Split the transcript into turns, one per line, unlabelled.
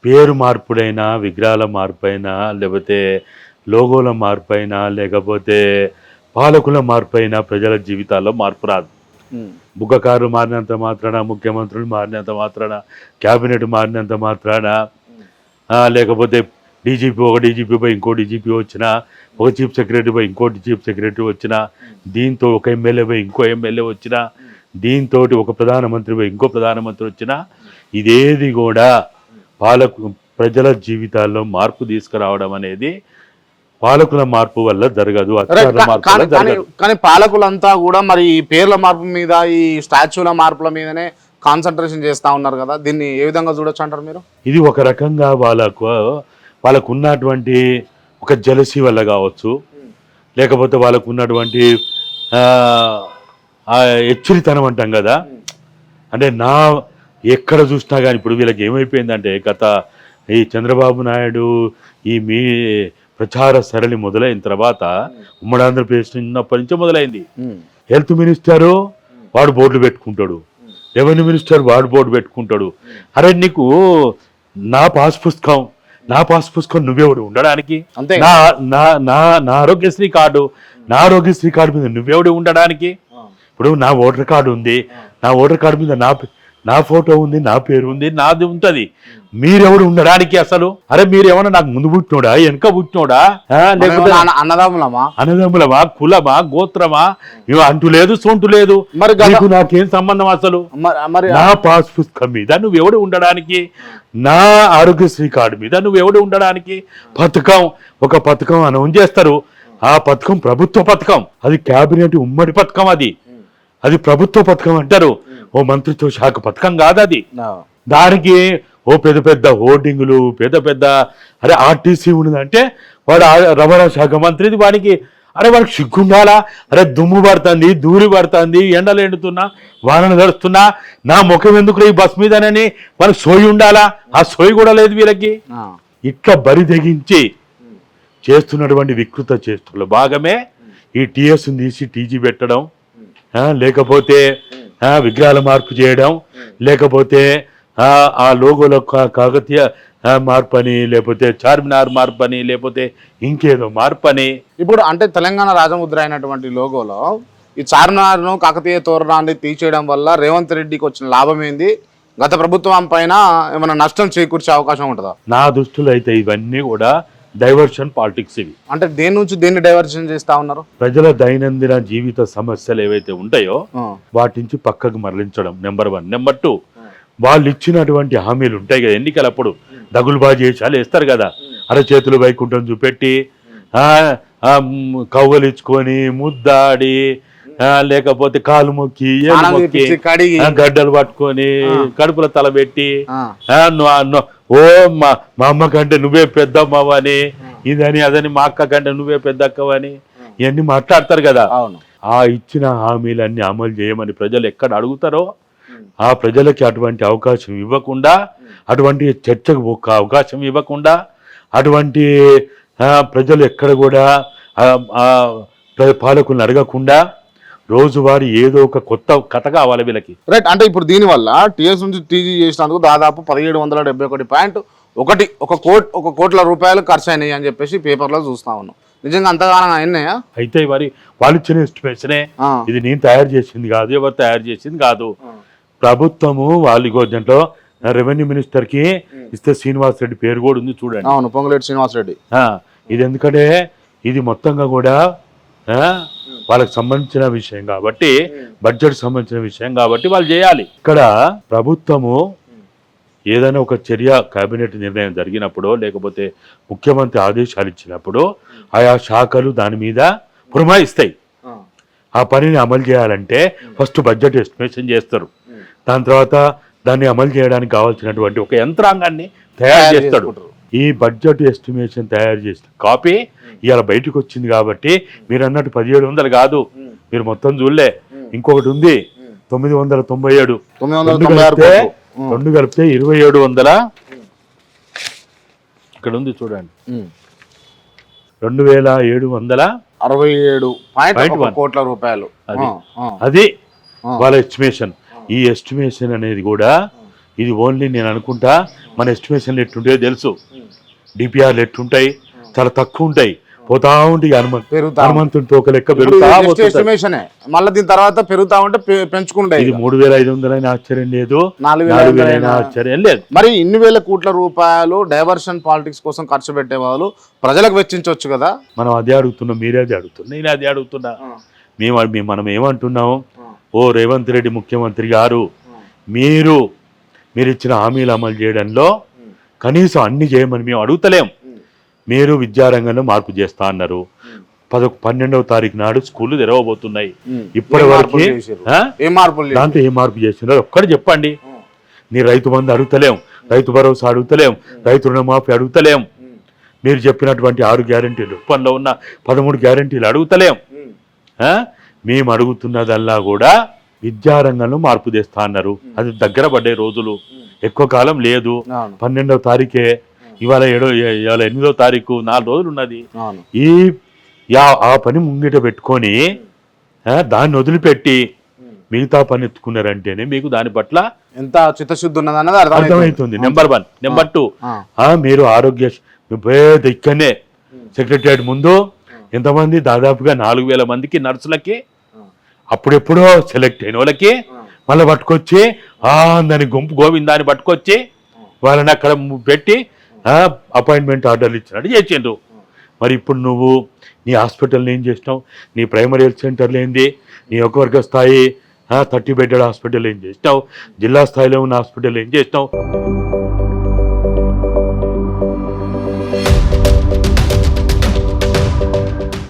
పేరు మార్పుడైనా, విగ్రహాల మార్పైనా, లేకపోతే లోగోల మార్పైనా, లేకపోతే పాలకుల మార్పైనా ప్రజల జీవితాల్లో మార్పు రాదు. బుగ్గకారు మారినంత మాత్రాన, ముఖ్యమంత్రులు మారినంత మాత్రాన, క్యాబినెట్ మారినంత మాత్రాన, లేకపోతే డీజీపీ పోయి ఇంకో డీజీపీ వచ్చినా, ఒక చీఫ్ సెక్రటరీ పోయి ఇంకోటి చీఫ్ సెక్రటరీ వచ్చినా, దీంతో ఒక ఎమ్మెల్యే పోయి ఇంకో ఎమ్మెల్యే వచ్చినా, దీంతో ఒక ప్రధానమంత్రి పోయి ఇంకో ప్రధానమంత్రి వచ్చినా, ఇదేది కూడా ప్రజల జీవితాల్లో మార్పు తీసుకురావడం అనేది పాలకుల మార్పు వల్ల జరగదు.
కానీ పాలకులంతా కూడా మరి ఈ పేర్ల మార్పు మీద, ఈ స్టాచ్యూల మార్పుల మీదనే కాన్సన్ట్రేషన్ చేస్తా ఉన్నారు కదా, దీన్ని ఏ విధంగా చూడొచ్చు అంటారు మీరు?
ఇది ఒక రకంగా వాళ్ళకు ఉన్నటువంటి ఒక జలసీ వల్ల కావచ్చు, లేకపోతే వాళ్ళకు ఉన్నటువంటి హెచ్చరితనం అంటాం కదా. అంటే ఎక్కడ చూసినా కానీ ఇప్పుడు వీళ్ళకి ఏమైపోయిందంటే, ఈ చంద్రబాబు నాయుడు ఈ ప్రచార సరళి మొదలైన తర్వాత, ఉమ్మడి ఆంధ్రప్రదేశ్ ఉన్నప్పటి నుంచే మొదలైంది. హెల్త్ మినిస్టరు వాడు బోర్డులు పెట్టుకుంటాడు, రెవెన్యూ మినిస్టర్ వాడు బోర్డు పెట్టుకుంటాడు. అరే నీకు నా పాస్ పుస్తకం నువ్వెవడు ఉండడానికి, నా ఆరోగ్యశ్రీ కార్డు మీద నువ్వెవడు ఉండడానికి. ఇప్పుడు నా ఓటర్ కార్డు ఉంది, నా ఓటర్ కార్డు మీద నా ఫోటో ఉంది, నా పేరు ఉంది, నాది ఉంటుంది. మీరెవడు ఉండడానికి అసలు? అరే మీరేమన్నా నాకు ముందు పుట్టినోడా, వెనక పుట్టినోడా, లేకపోతే అన్నదమ్ములమా, కులమా, గోత్రమా? అంటూ లేదు, సొంటు లేదు. మరి నాకేం సంబంధం అసలు? నా పాస్ పుస్తకం మీద నువ్వెవడు ఉండడానికి, నా ఆరోగ్యశ్రీ కార్డు మీద నువ్వెవడు ఉండడానికి? ఒక పథకం అనౌన్స్ చేస్తారు. ఆ పథకం ప్రభుత్వ పథకం, అది క్యాబినెట్ ఉమ్మడి పథకం, అది ప్రభుత్వ పథకం అంటారు. ఓ మంత్రిత్వ శాఖ పథకం కాదు అది. దానికి ఓ పెద్ద హోర్డింగులు, అరే ఆర్టీసీ ఉన్నదంటే వాడు రవాణా శాఖ మంత్రిది, వాడికి సిగ్గుండాలా? అరే దుమ్ము పడుతుంది, దూరి పడుతుంది, ఎండలు ఎండుతున్నా, వానలు తడుస్తున్నా, నా ముఖం ఎందుకు ఈ బస్ మీదనని వాళ్ళకి సోయి ఉండాలా? ఆ సోయి కూడా లేదు వీళ్ళకి. ఇట్లా బరి తెగించి చేస్తున్నటువంటి వికృత చేస్తున్న భాగమే ఈ టీఎస్ తీసి టీజీ పెట్టడం, లేకపోతే విగ్రహాల మార్పు చేయడం, లేకపోతే ఆ లోగోలో కాకతీయ మార్పని, లేకపోతే చార్మినార్ మార్పని, లేకపోతే ఇంకేదో మార్పని.
ఇప్పుడు అంటే తెలంగాణ రాజముద్ర అయినటువంటి లోగోలో ఈ చార్మినార్ను, కాకతీయ తోరణాన్ని తీసేయడం వల్ల రేవంత్ రెడ్డికి వచ్చిన లాభం ఏంది? గత ప్రభుత్వం పైన ఏమైనా నష్టం చేకూర్చే అవకాశం ఉంటుందా?
నా దృష్టిలో అయితే ఇవన్నీ కూడా డైవర్షన్ పాలిటిక్స్. ఇవి
అంటే దేని నుంచి దేన్ని డైవర్షన్ చేస్తా ఉన్నారు?
ప్రజల దైనందిన జీవిత సమస్యలు ఏవైతే ఉంటాయో వాటి నుంచి పక్కకు మరలించడం నెంబర్ 1. నెంబర్ 2, వాళ్ళు ఇచ్చినటువంటి హామీలు ఉంటాయి కదా, ఎన్నికలప్పుడు దగులుబాజీ చేసాలు వేస్తారు కదా, అరచేతులు వైకుంఠం చూపెట్టి, కవ్వలిచ్చుకొని, ముద్దాడి, లేకపోతే కాలు మొక్కి, గడ్డలు పట్టుకొని, కడుపుల తల పెట్టి, ఓ మా అమ్మ కంటే నువ్వే పెద్దమ్మవని, ఇదని అదని, మా అక్క కంటే నువ్వే పెద్ద అక్కవని, ఇవన్నీ మాట్లాడతారు కదా. ఆ ఇచ్చిన హామీలన్నీ అమలు చేయమని ప్రజలు ఎక్కడ అడుగుతారో ఆ ప్రజలకి అటువంటి అవకాశం ఇవ్వకుండా, అటువంటి చర్చకు ఒక అవకాశం ఇవ్వకుండా, అటువంటి ప్రజలు ఎక్కడ కూడా పాలకులను అడగకుండా రోజువారీ ఏదో ఒక కొత్త కథ కావాలి వీళ్ళకి.
రైట్. అంటే ఇప్పుడు దీనివల్ల టీఎస్ నుంచి టీజీ చేసినందుకు దాదాపు 1771 కోట్ల రూపాయలు ఖర్చు అయినాయి అని చెప్పేసి పేపర్లో చూస్తా ఉన్నాం. నిజంగా అంతగానో అయినాయా?
అయితే మరి వాళ్ళు ఇచ్చిన ఎస్టిమేషనే, ఇది నేను తయారు చేసింది కాదు, ఎవరు తయారు చేసింది కాదు. ప్రభుత్వము వాళ్ళు దాంట్లో రెవెన్యూ మినిస్టర్ కి ఇస్తే శ్రీనివాస్ రెడ్డి పేరు కూడా ఉంది చూడండి.
అవును, పొంగులేటి శ్రీనివాస్ రెడ్డి.
ఇది ఎందుకంటే ఇది మొత్తంగా కూడా వాళ్ళకి సంబంధించిన విషయం కాబట్టి, బడ్జెట్ సంబంధించిన విషయం కాబట్టి వాళ్ళు చేయాలి. ఇక్కడ ప్రభుత్వము ఏదైనా ఒక చర్య, కేబినెట్ నిర్ణయం జరిగినప్పుడు, లేకపోతే ముఖ్యమంత్రి ఆదేశాలు ఇచ్చినప్పుడు ఆయా శాఖలు దాని మీద పురమాయిస్తాయి. ఆ పనిని అమలు చేయాలంటే ఫస్ట్ బడ్జెట్ ఎస్టిమేషన్ చేస్తారు, దాని తర్వాత దాన్ని అమలు చేయడానికి కావాల్సినటువంటి ఒక యంత్రాంగాన్ని తయారు చేస్తాడు. ఈ బడ్జెట్ ఎస్టిమేషన్ తయారు చేసిన కాపీ ఇవాళ బయటకు వచ్చింది కాబట్టి మీరు అన్నట్టు 1700 కాదు, మీరు మొత్తం చూడలే, ఇంకొకటి ఉంది 997, 2 కలిపితే 2700, ఇక్కడ ఉంది చూడండి, 2767
కోట్ల రూపాయలు.
అది వాళ్ళ ఎస్టిమేషన్. ఈ ఎస్టిమేషన్ అనేది కూడా ఇది ఓన్లీ నేను అనుకుంటా మన ఎస్టిమేషన్లు ఎట్టుంటాయో తెలుసు, డిపిఆర్లు ఎట్టుంటాయి, చాలా తక్కువ ఉంటాయి, పోతా ఉంటే హనుమంతుని తోక లెక్క పెరుగుతా
ఎస్టిమేషనే, మళ్ళీ దీని తర్వాత పెరుగుతా ఉంటే పెంచుకుంటాయి.
ఇది 3,500 అయినా ఆశ్చర్యం లేదు, 4,000 అయినా ఆశ్చర్యం లేదు.
మరి ఇన్ని వేల కోట్ల రూపాయలు డైవర్షన్ పాలిటిక్స్ కోసం ఖర్చు పెట్టే వాళ్ళు ప్రజలకు వెచ్చించవచ్చు కదా.
మనం అదే అడుగుతున్నాం, మీరే అదే అడుగుతున్నా, నేను అదే అడుగుతున్నా. మనం ఏమంటున్నాం, ఓ రేవంత్ రెడ్డి ముఖ్యమంత్రి గారు, మీరు ఇచ్చిన హామీలు అమలు చేయడంలో కనీసం అన్ని చేయమని మేము అడుగుతలేం. మీరు విద్యారంగంలో మార్పు చేస్తా అన్నారు, 12వ తారీఖు నాడు స్కూళ్ళు తెరవబోతున్నాయి, ఇప్పటి వరకు దాంట్లో ఏ మార్పు చేస్తున్నారు ఒక్కటి చెప్పండి. నీ రైతు బంధు అడుగుతలేం, రైతు భరోసా అడుగుతలేం, రైతు రుణమాఫీ అడుగుతలేం, మీరు చెప్పినటువంటి 6 గ్యారెంటీలు, పనిలో ఉన్న 13 గ్యారెంటీలు అడుగుతలేం. మేము అడుగుతున్నదల్లా కూడా విద్యారంగంలో మార్పు చేస్తా అన్నారు. అది దగ్గర పడ్డే రోజులు, ఎక్కువ కాలం లేదు. 12వ తారీఖే, ఇవాళ 8వ తారీఖు, 4 రోజులు ఉన్నది. ఆ పని ముంగిట పెట్టుకొని దాన్ని వదిలిపెట్టి మిగతా పని ఎత్తుకున్నారంటేనే మీకు దాని పట్ల
ఎంత చిత్తశుద్ధి ఉన్నదన్నది
అర్థమవుతుంది. నెంబర్ 1. నెంబర్ 2, మీరు ఆరోగ్య ఇక్కడనే సెక్రటరియట్ ముందు ఎంతమంది, దాదాపుగా 4,000 మందికి నర్సులకి అప్పుడెప్పుడో సెలెక్ట్ అయిన వాళ్ళకి మళ్ళీ పట్టుకొచ్చి దాని గుంపు గోవిందాన్ని పట్టుకొచ్చి వాళ్ళని అక్కడ పెట్టి అపాయింట్మెంట్ ఆర్డర్లు ఇచ్చినట్టు చేసిండ్రు. మరి ఇప్పుడు నువ్వు నీ హాస్పిటల్ని ఏం చేసినావు, నీ ప్రైమరీ హెల్త్ సెంటర్లు ఏంది, నీ నియోజకవర్గ స్థాయి 30 బెడ్డెడ్ హాస్పిటల్ ఏం చేసినావు, జిల్లా స్థాయిలో ఉన్న హాస్పిటల్ ఏం చేసినావు?